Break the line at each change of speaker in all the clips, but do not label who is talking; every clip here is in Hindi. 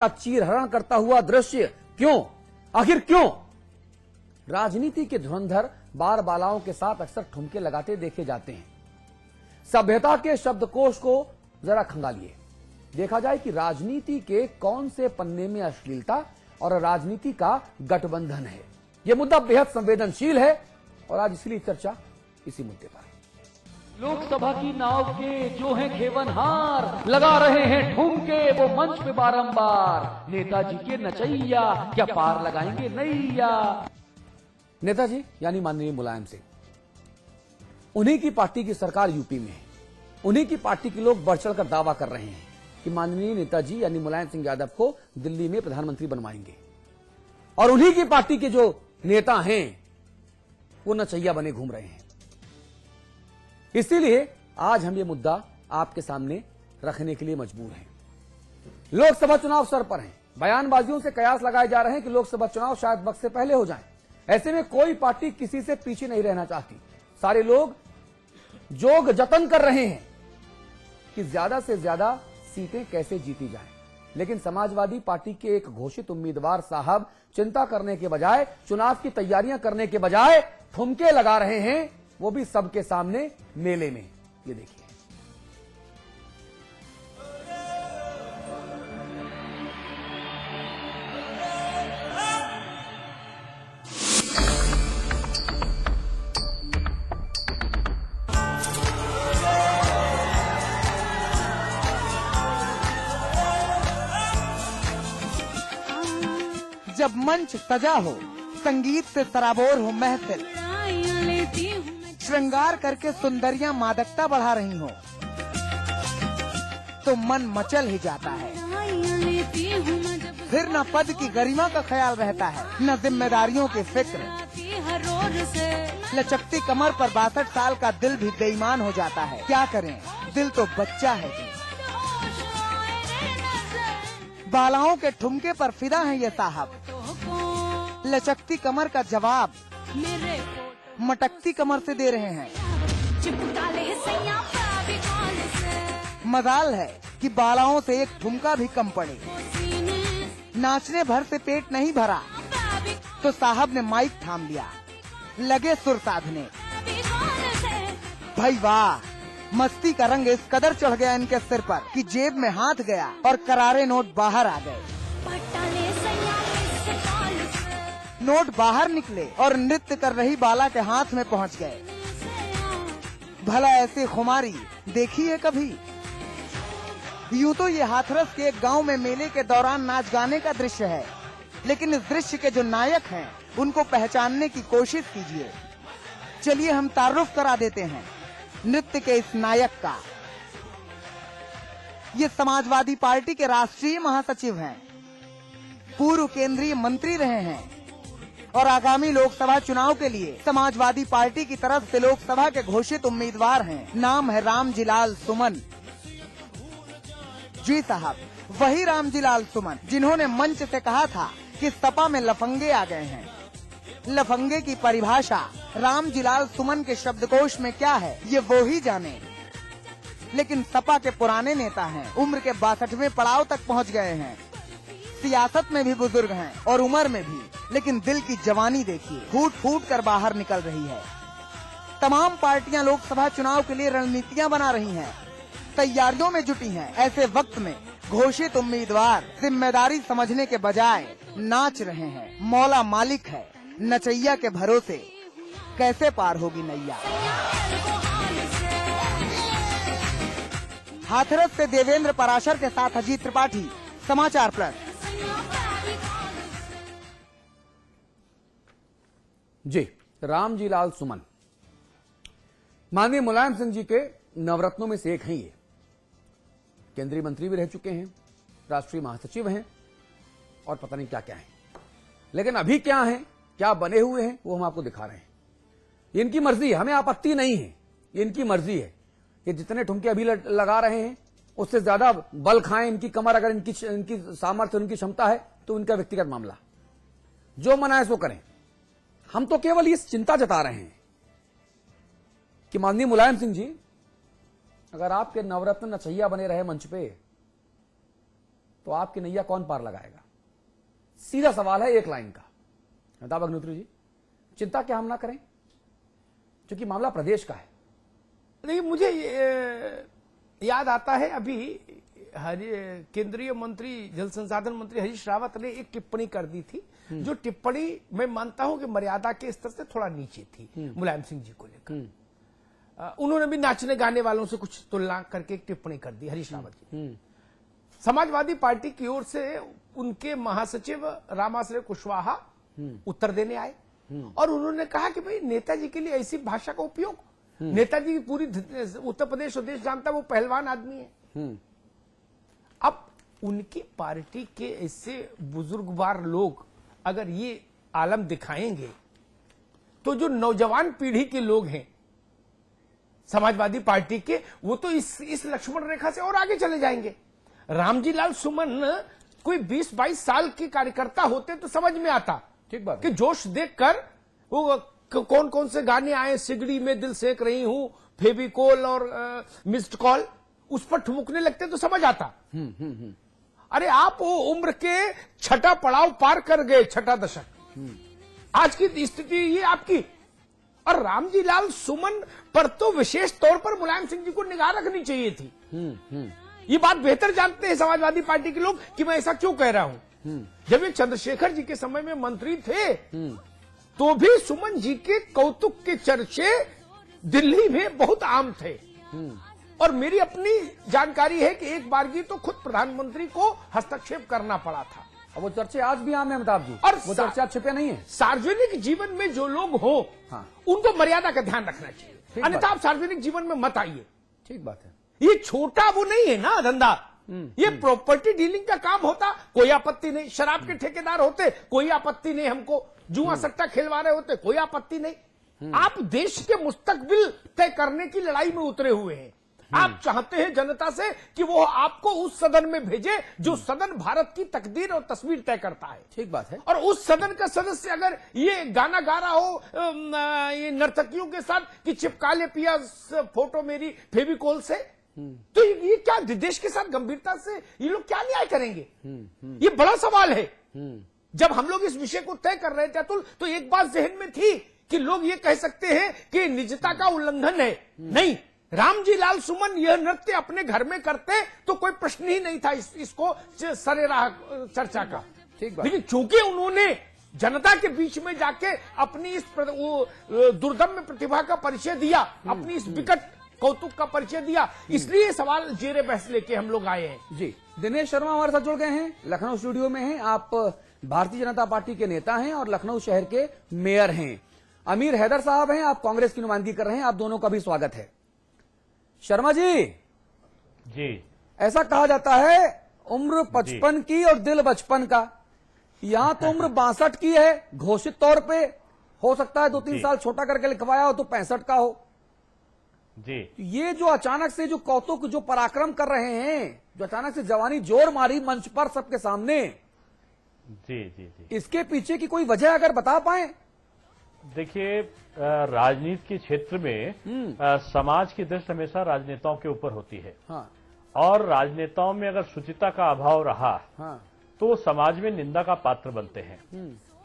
चीरहरण करता हुआ दृश्य क्यों? आखिर क्यों? राजनीति के धुरंधर बार बालाओं के साथ अक्सर ठुमके लगाते देखे जाते हैं। सभ्यता के शब्दकोश को जरा खंगालिए, देखा जाए कि राजनीति के कौन से पन्ने में अश्लीलता और राजनीति का गठबंधन है। यह मुद्दा बेहद संवेदनशील है और आज इसलिए चर्चा इसी मुद्दे पर है।
लोकसभा की नाव के जो हैं खेवनहार, लगा रहे हैं ठुमके वो मंच पे बारंबार। नेताजी के नचैया क्या पार लगाएंगे नैया।
नेताजी यानी माननीय मुलायम सिंह, उन्हीं की पार्टी की सरकार यूपी में है। उन्हीं की पार्टी के लोग बढ़ चढ़कर दावा कर रहे हैं कि माननीय नेताजी यानी मुलायम सिंह यादव को दिल्ली में प्रधानमंत्री बनवाएंगे, और उन्हीं की पार्टी के जो नेता हैं वो नचैया बने घूम रहे हैं। इसीलिए आज हम ये मुद्दा आपके सामने रखने के लिए मजबूर हैं। लोकसभा चुनाव सर पर हैं, बयानबाजियों से कयास लगाए जा रहे हैं कि लोकसभा चुनाव शायद वक्त से पहले हो जाएं। ऐसे में कोई पार्टी किसी से पीछे नहीं रहना चाहती। सारे लोग जोग जतन कर रहे हैं कि ज्यादा से ज्यादा सीटें कैसे जीती जाएं। लेकिन समाजवादी पार्टी के एक घोषित उम्मीदवार साहब चिंता करने के बजाय, चुनाव की तैयारियां करने के बजाय ठुमके लगा रहे हैं, वो भी सबके सामने मेले में। ये देखिए,
जब मंच सजा हो, संगीत से सराबोर हो महफिल, श्रृंगार करके सुंदरियां मादकता बढ़ा रही हो, तो मन मचल ही जाता है। फिर न पद की गरिमा का ख्याल रहता है, न जिम्मेदारियों की फिक्र। लचकती कमर पर 62 साल का दिल भी बेईमान हो जाता है। क्या करें, दिल तो बच्चा है जी। बालाओं के ठुमके पर फिदा है ये साहब। लचकती कमर का जवाब मटकती कमर से दे रहे हैं। मजाल है कि बालाओं से एक ठुमका भी कम पड़े। नाचने भर से पेट नहीं भरा तो साहब ने माइक थाम लिया, लगे सुर साधने। भाई वाह, मस्ती का रंग इस कदर चढ़ गया इनके सिर पर कि जेब में हाथ गया और करारे नोट बाहर आ गए। नोट बाहर निकले और नृत्य कर रही बाला के हाथ में पहुंच गए। भला ऐसी खुमारी देखी है कभी? यूं तो ये हाथरस के एक गांव में मेले के दौरान नाच गाने का दृश्य है, लेकिन इस दृश्य के जो नायक हैं उनको पहचानने की कोशिश कीजिए। चलिए हम तारुफ करा देते हैं नृत्य के इस नायक का। ये समाजवादी पार्टी के राष्ट्रीय महासचिव हैं, पूर्व केंद्रीय मंत्री रहे हैं और आगामी लोकसभा चुनाव के लिए समाजवादी पार्टी की तरफ से लोकसभा के घोषित उम्मीदवार हैं। नाम है रामजीलाल सुमन। जी साहब, वही रामजीलाल सुमन जिन्होंने मंच से कहा था कि सपा में लफंगे आ गए हैं। लफंगे की परिभाषा रामजीलाल सुमन के शब्दकोश में क्या है ये वो ही जाने। लेकिन सपा के पुराने नेता हैं, उम्र के 62वें पड़ाव तक पहुंच गए हैं। सियासत में भी बुजुर्ग हैं और उम्र में भी, लेकिन दिल की जवानी देखिए, फूट फूट कर बाहर निकल रही है। तमाम पार्टियां लोकसभा चुनाव के लिए रणनीतियां बना रही हैं, तैयारियों में जुटी हैं। ऐसे वक्त में घोषित उम्मीदवार जिम्मेदारी समझने के बजाय नाच रहे हैं। मौला मालिक है, नचैया के भरोसे कैसे पार होगी नैया। हाथरस से देवेंद्र पराशर के साथ अजीत त्रिपाठी, समाचार प्लस।
जी, रामजीलाल सुमन माननीय मुलायम सिंह जी के नवरत्नों में से एक हैं। ये केंद्रीय मंत्री भी रह चुके हैं, राष्ट्रीय महासचिव हैं और पता नहीं क्या क्या है। लेकिन अभी क्या हैं, क्या बने हुए हैं, वो हम आपको दिखा रहे हैं। ये इनकी मर्जी है, हमें आपत्ति नहीं है, ये इनकी मर्जी है। ये जितने ठुमके अभी लगा रहे हैं उससे ज्यादा बल खाएं इनकी कमर, अगर इनकी सामर्थ्य, उनकी क्षमता है तो उनका व्यक्तिगत मामला, जो मना है सो करें। हम तो केवल ये चिंता जता रहे हैं कि माननीय मुलायम सिंह जी, अगर आपके नवरत्न नचैया बने रहे मंच पे तो आपकी नैया कौन पार लगाएगा? सीधा सवाल है, एक लाइन का। अमिताभ अग्निहोत्री जी, चिंता क्या हम ना करें, क्योंकि मामला प्रदेश का है।
नहीं, मुझे याद आता है अभी केंद्रीय मंत्री, जल संसाधन मंत्री हरीश रावत ने एक टिप्पणी कर दी थी, जो टिप्पणी मैं मानता हूं कि मर्यादा के स्तर से थोड़ा नीचे थी मुलायम सिंह जी को लेकर। उन्होंने भी नाचने गाने वालों से कुछ तुलना करके एक टिप्पणी कर दी हरीश रावत जी। समाजवादी पार्टी की ओर से उनके महासचिव रामाश्रय कुशवाहा उत्तर देने आए और उन्होंने कहा कि भाई नेताजी के लिए ऐसी भाषा का उपयोग, नेताजी की पूरी उत्तर प्रदेश और देश जानता है वो पहलवान आदमी है। अब उनकी पार्टी के ऐसे बुजुर्गवार लोग अगर ये आलम दिखाएंगे तो जो नौजवान पीढ़ी के लोग हैं समाजवादी पार्टी के, वो तो इस लक्ष्मण रेखा से और आगे चले जाएंगे। रामजी लाल सुमन कोई 20-22 साल के कार्यकर्ता होते तो समझ में आता,
ठीक बात
कि जोश देखकर वो कौन कौन से गाने आए, सिगड़ी में दिल सेक रही हूं, फेविकोल और मिस्ड कॉल, उस पर ठुमकने लगते तो समझ आता। अरे आप वो उम्र के छठा पड़ाव पार कर गए, छठा दशक। आज की स्थिति ये आपकी। और रामजी लाल सुमन पर तो विशेष तौर पर मुलायम सिंह जी को निगाह रखनी चाहिए थी। ये बात बेहतर जानते हैं समाजवादी पार्टी के लोग कि मैं ऐसा क्यों कह रहा हूं। जब ये चंद्रशेखर जी के समय में मंत्री थे तो भी सुमन जी के कौतुक के चर्चे दिल्ली में बहुत आम थे। और मेरी अपनी जानकारी है कि एक बार की तो खुद प्रधानमंत्री को हस्तक्षेप करना पड़ा था।
अब वो चर्चे आज भी आम है अमिताभ जी,
और
वो चर्चा छिपे नहीं है।
सार्वजनिक जीवन में जो लोग हो,
हाँ,
उनको मर्यादा का ध्यान रखना चाहिए,
ठीक
अन्यथा
बात।
आप सार्वजनिक जीवन में मत आइए।
ठीक बात है।
ये छोटा वो नहीं है ना धंधा, ये प्रॉपर्टी डीलिंग का काम होता, कोई आपत्ति नहीं। शराब के ठेकेदार होते, कोई आपत्ति नहीं। हमको जुआ सट्टा खेलवा रहे होते, कोई आपत्ति नहीं। आप देश के मुस्तकबिल तय करने की लड़ाई में उतरे हुए हैं। आप चाहते हैं जनता से कि वो आपको उस सदन में भेजे जो सदन भारत की तकदीर और तस्वीर तय करता है।
ठीक बात है।
और उस सदन का सदस्य अगर ये गाना गा रहा हो ये नर्तकियों के साथ कि चिपका ले पिया फोटो मेरी फेविकोल से, तो ये क्या देश के साथ गंभीरता से ये लोग क्या न्याय करेंगे? ये बड़ा सवाल है। जब हम लोग इस विषय को तय कर रहे थे अतुल, तो एक बात जहन में थी कि लोग ये कह सकते हैं कि निजता का उल्लंघन है। नहीं, रामजी लाल सुमन यह नृत्य अपने घर में करते तो कोई प्रश्न ही नहीं था इसको सरेराह चर्चा का।
ठीक बात।
लेकिन चूंकि उन्होंने जनता के बीच में जाके अपनी इस दुर्दम्य प्रतिभा का परिचय दिया, अपनी इस विकट कौतुक का परिचय दिया, इसलिए सवाल जेरे बहस लेके हम लोग आए हैं।
जी, दिनेश शर्मा हमारे साथ जुड़ गए हैं, लखनऊ स्टूडियो में हैं। आप भारतीय जनता पार्टी के नेता हैं और लखनऊ शहर के मेयर हैं। अमीर हैदर साहब हैं, आप कांग्रेस की नुमाइंदगी कर रहे हैं। आप दोनों का भी स्वागत है। शर्मा जी, ऐसा कहा जाता है उम्र 55 की और दिल बचपन का। यहां तो उम्र 62 की है, घोषित तौर पे। हो सकता है 2-3 साल छोटा करके लिखवाया हो तो 65 का हो
जी।
ये जो अचानक से जो कौतुक, जो पराक्रम कर रहे हैं, जो अचानक से जवानी जोर मारी मंच पर सबके सामने,
जी,
इसके पीछे की कोई वजह अगर बता पाए?
देखिए, राजनीति के क्षेत्र में समाज की दृष्टि हमेशा राजनेताओं के ऊपर होती है।
हाँ,
और राजनेताओं में अगर शुचिता का अभाव रहा
हाँ,
तो समाज में निंदा का पात्र बनते हैं।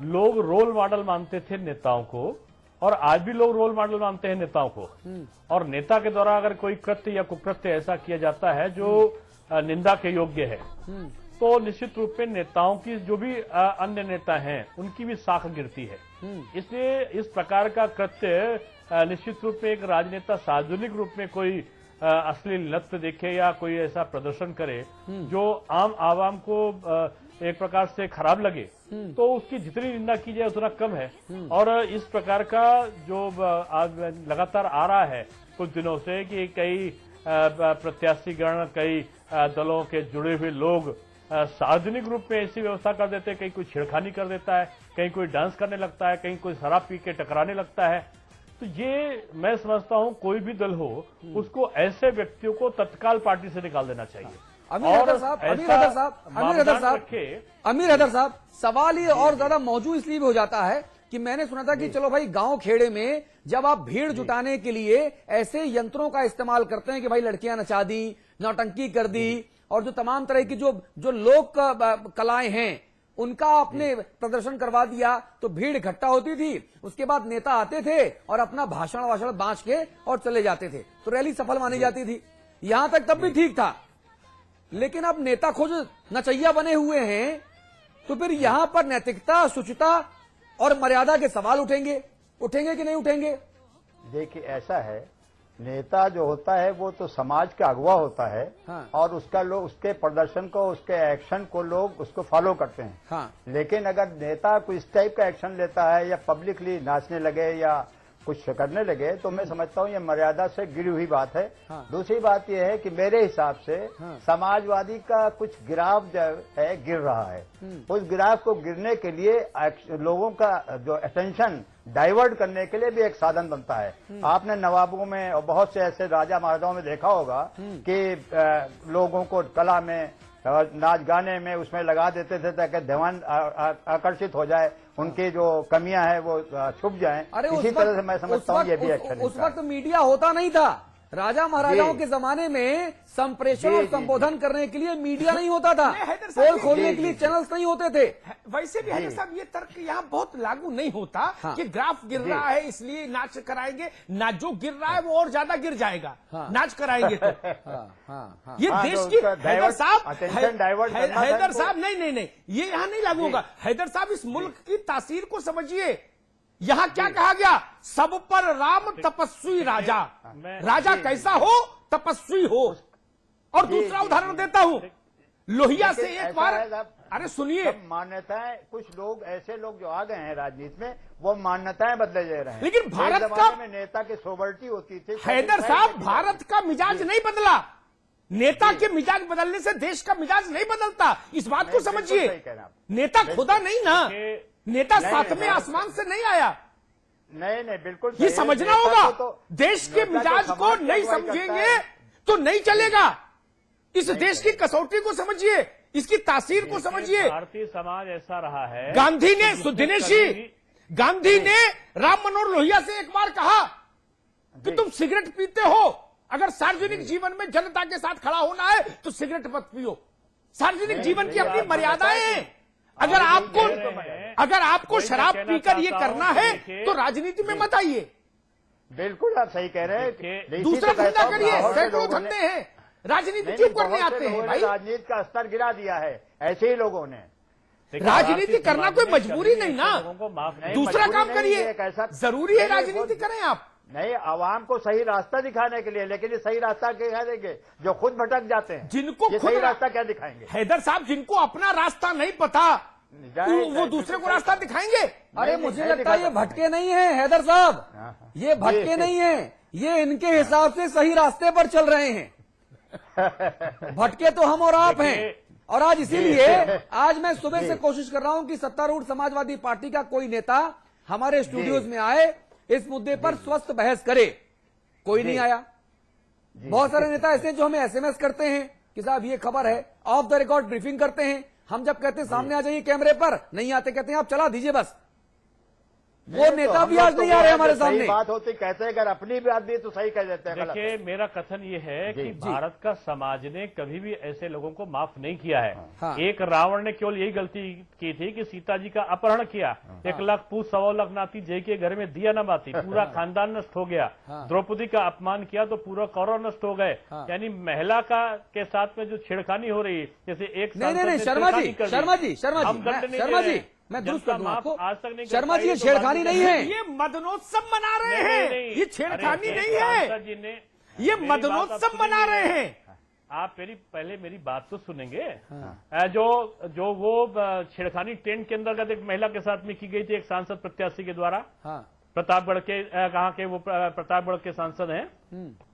लोग रोल मॉडल मानते थे नेताओं को, और आज भी लोग रोल मॉडल मानते हैं नेताओं को। और नेता के द्वारा अगर कोई कृत्य या कुकृत्य ऐसा किया जाता है जो निंदा के योग्य है, तो निश्चित रूप में नेताओं की जो भी अन्य नेता हैं उनकी भी साख गिरती है। इसलिए इस प्रकार का कृत्य निश्चित रूप में एक राजनेता सार्वजनिक रूप में कोई अश्लील नृत्य देखे या कोई ऐसा प्रदर्शन करे जो आम आवाम को एक प्रकार से खराब लगे, तो उसकी जितनी निंदा की जाए उतना कम है। और इस प्रकार का जो आज लगातार आ रहा है कुछ दिनों से कि कई प्रत्याशीगण, कई दलों के जुड़े हुए लोग सार्वजनिक रूप में ऐसी व्यवस्था कर देते हैं, कहीं कोई छेड़खानी कर देता है, कहीं कोई डांस करने लगता है, कहीं कोई शराब पी के टकराने लगता है। तो ये मैं समझता हूं कोई भी दल हो उसको ऐसे व्यक्तियों को तत्काल पार्टी से निकाल देना चाहिए।
अमीर हैदर साहब, सवाल ये और ज्यादा मौजूद इसलिए भी हो जाता है कि मैंने सुना था कि चलो भाई गांव खेड़े में जब आप भीड़ जुटाने के लिए ऐसे यंत्रों का इस्तेमाल करते हैं कि भाई लड़कियां नचा दी, नौटंकी कर दी और जो तमाम तरह की जो लोक कलाएं हैं उनका आपने प्रदर्शन करवा दिया तो भीड़ इकट्ठा होती थी। उसके बाद नेता आते थे और अपना भाषण बांच के और चले जाते थे, तो रैली सफल मानी जाती थी। यहां तक तब भी ठीक था, लेकिन अब नेता खुद नचैया बने हुए हैं, तो फिर यहां पर नैतिकता, शुचिता और मर्यादा के सवाल उठेंगे कि नहीं उठेंगे?
देखिए, ऐसा है, नेता जो होता है वो तो समाज का अगुवा होता है।
हाँ।
और उसका लोग उसके प्रदर्शन को, उसके एक्शन को लोग उसको फॉलो करते हैं।
हाँ।
लेकिन अगर नेता कोई इस टाइप का एक्शन लेता है या पब्लिकली नाचने लगे या कुछ करने लगे, तो मैं समझता हूँ ये मर्यादा से गिरी हुई बात है।
हाँ।
दूसरी बात यह है कि मेरे हिसाब से
हाँ।
समाजवादी का कुछ गिराव जो है गिर रहा है। उस गिराव को गिरने के लिए लोगों का जो अटेंशन डाइवर्ट करने के लिए भी एक साधन बनता है। आपने नवाबों में और बहुत से ऐसे राजा महाराजाओं में देखा होगा कि लोगों को कला में और नाच गाने में उसमें लगा देते थे ताकि ध्यान आकर्षित हो जाए, उनकी जो कमियां हैं वो छुप जाएं।
अरे
इसी तरह से मैं समझता हूँ ये भी एक्शन
उस वक्त मीडिया होता नहीं था। राजा महाराजाओं के जमाने में संप्रेषण और संबोधन करने के लिए मीडिया नहीं होता था,
हैदर साहब
पोल खोलने के लिए चैनल्स नहीं होते थे।
वैसे भी हैदर साहब ये तर्क यहाँ बहुत लागू नहीं होता।
हाँ।
कि ग्राफ गिर रहा है इसलिए नाच कराएंगे, ना जो गिर रहा है वो और ज्यादा गिर जाएगा।
हाँ।
नाच कराएंगे तो ये
हाँ,
देश
तो
की
उसका
हैदर साहब,
attention divert करना था
हैदर
इनको।
साहब नहीं, ये यहाँ नहीं लागू होगा। हैदर साहब, इस मुल्क की तासीर को समझिए। यहाँ क्या कहा गया? सब पर राम तपस्वी राजा। राजा कैसा हो? तपस्वी हो। और दूसरा उदाहरण देता हूं, लोहिया से
लेकिन
एक
ऐसा
बार,
है साहब,
अरे सुनिए,
सब मान्यताएं, कुछ लोग ऐसे लोग जो आ गए हैं राजनीति में, वो मान्यताएं बदले जा रहे हैं।
लेकिन भारत
एक
का-
जमाने में नेता की सोबर्टी होती थी।
हैदर साहब, भारत का मिजाज नहीं बदला। नेता के मिजाज बदलने से देश का मिजाज नहीं बदलता, इस बात को
नहीं, बिल्कुल
समझिए।
सही कह रहे हैं आप।
नेता खुदा नहीं ना, नेता
नहीं,
सातवें
नहीं,
आसमान से नहीं आया।
नहीं, बिल्कुल
ये
सही है।
समझना
नेता
होगा।
को तो-
देश के
नेता
मिजाज
तो
को
समाज की
नहीं
अगुवाई करता
समझेंगे
है।
तो नहीं चलेगा। इस देश की कसौटी को समझिए, इसकी तासीर को समझिए।
भारतीय समाज ऐसा रहा है।
गांधी ने, दिनेश जी, गांधी ने राम मनोहर लोहिया से एक बार कहा कि तुम सिगरेट पीते हो, अगर सार्वजनिक जीवन में जनता के साथ खड़ा होना है तो सिगरेट मत पियो। सार्वजनिक जीवन की अपनी मर्यादाएं हैं। अगर आपको शराब पीकर ये करना है तो राजनीति में मत आइए।
बिल्कुल आप सही कह रहे हैं।
दूसरा धंधा करिए, सैकड़ों धंधे हैं, राजनीति क्यों करने आते हैं भाई?
राजनीति का स्तर गिरा दिया है ऐसे ही लोगों ने।
राजनीति करना कोई मजबूरी नहीं ना।
लोगों को माफ नहीं।
दूसरा काम
मजबूरी नहीं
करिए,
है, एक ऐसा-
जरूरी है
नहीं,
राजनीति करें आप।
नहीं, आवाम को सही रास्ता दिखाने के लिए, लेकिन ये सही रास्ता क्या देंगे? जो खुद भटक जाते हैं,
जिनको
ये
खुद
सही रास्ता क्या दिखाएंगे?
हैदर साहब, जिनको अपना रास्ता नहीं पता वो दूसरे को रास्ता दिखाएंगे।
अरे मुझे लगता है ये भटके नहीं है हैदर साहब, ये भटके नहीं है, ये इनके हिसाब से सही रास्ते पर चल रहे हैं। भटके तो हम और आप हैं। और आज इसीलिए आज मैं सुबह से कोशिश कर रहा हूं कि सत्तारूढ़ समाजवादी पार्टी का कोई नेता हमारे स्टूडियोज में आए, इस मुद्दे पर स्वस्थ बहस करे। कोई नहीं आया। बहुत सारे नेता ऐसे जो हमें एसएमएस करते हैं कि साहब ये खबर है, ऑफ द रिकॉर्ड ब्रीफिंग करते हैं। हम जब कहते हैं सामने आ जाइए कैमरे पर, नहीं आते, कहते हैं आप चला दीजिए बस। वो नेता भी आज नहीं आ रहे हमारे सामने।
बात होती कहते हैं, अगर अपनी बात भी तो सही कह देते हैं। गलत
देखिए, मेरा कथन ये है कि भारत का समाज ने कभी भी ऐसे लोगों को माफ नहीं किया है।
हाँ।
एक रावण ने केवल यही गलती की थी कि सीता जी का अपहरण किया। 1 लाख पूछ 1.25 लाख नाती जय के घर में दिया न बाती, पूरा खानदान नष्ट हो गया। द्रौपदी का अपमान किया तो पूरा कौरव नष्ट हो गए। यानी महिला का के साथ में जो छेड़खानी हो रही है, जैसे एक
नहीं, शर्मा जी, मैं दुरुस्त कर दूं आपको।
आज तक नहीं।
शर्मा जी, ये छेड़खानी नहीं है।
ये मदनोत्सव मना रहे हैं, ये छेड़खानी नहीं है, ये मदनोत्सव मना रहे हैं।
आप पहले मेरी बात तो सुनेंगे। जो वो छेड़खानी टेंट के अंतर्गत एक महिला के साथ में की गई थी, एक सांसद प्रत्याशी के द्वारा। प्रतापगढ़ के कहाँ के वो प्रतापगढ़ के सांसद हैं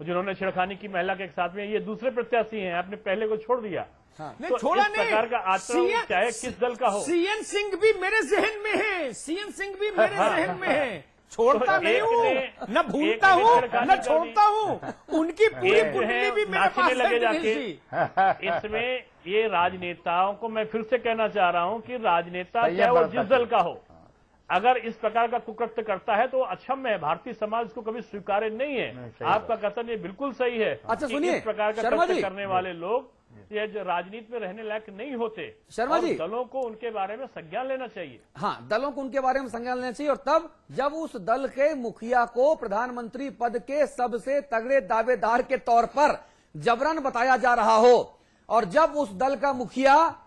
जिन्होंने छेड़खानी की महिला के साथ में। ये दूसरे प्रत्याशी हैं, आपने पहले को छोड़ दिया।
नहीं,
तो
छोड़ा
इस प्रकार का आचरण चाहे किस दल का हो।
सीएन सिंह भी मेरे जहन में है, सीएन सिंह भी मेरे जहन में है। छोड़ता नहीं हूँ, न भूलता हूँ, न छोड़ता हूँ। उनकी पूरी कुंडली भी मेरे पास
लगे
है
जाके।
दिनेश जी।
इसमें ये राजनेताओं को मैं फिर से कहना चाह रहा हूं कि राजनेता चाहे वो जिस दल का हो, अगर इस प्रकार का कुकृत्य करता है तो अक्षम्य है। भारतीय समाज को कभी स्वीकार्य नहीं है। आपका कथन ये बिल्कुल सही है।
अच्छा,
कि
सुनिए,
इस प्रकार का
शर्मा
कृत्य
जी।
करने वाले लोग ये जो राजनीति में रहने लायक नहीं होते।
शर्मा
और
जी।
दलों को उनके बारे में संज्ञान लेना चाहिए।
हाँ, दलों को उनके बारे में संज्ञान लेना चाहिए, और तब जब उस दल के मुखिया को प्रधानमंत्री पद के सबसे तगड़े दावेदार के तौर पर जबरन बताया जा रहा हो, और जब उस दल का मुखिया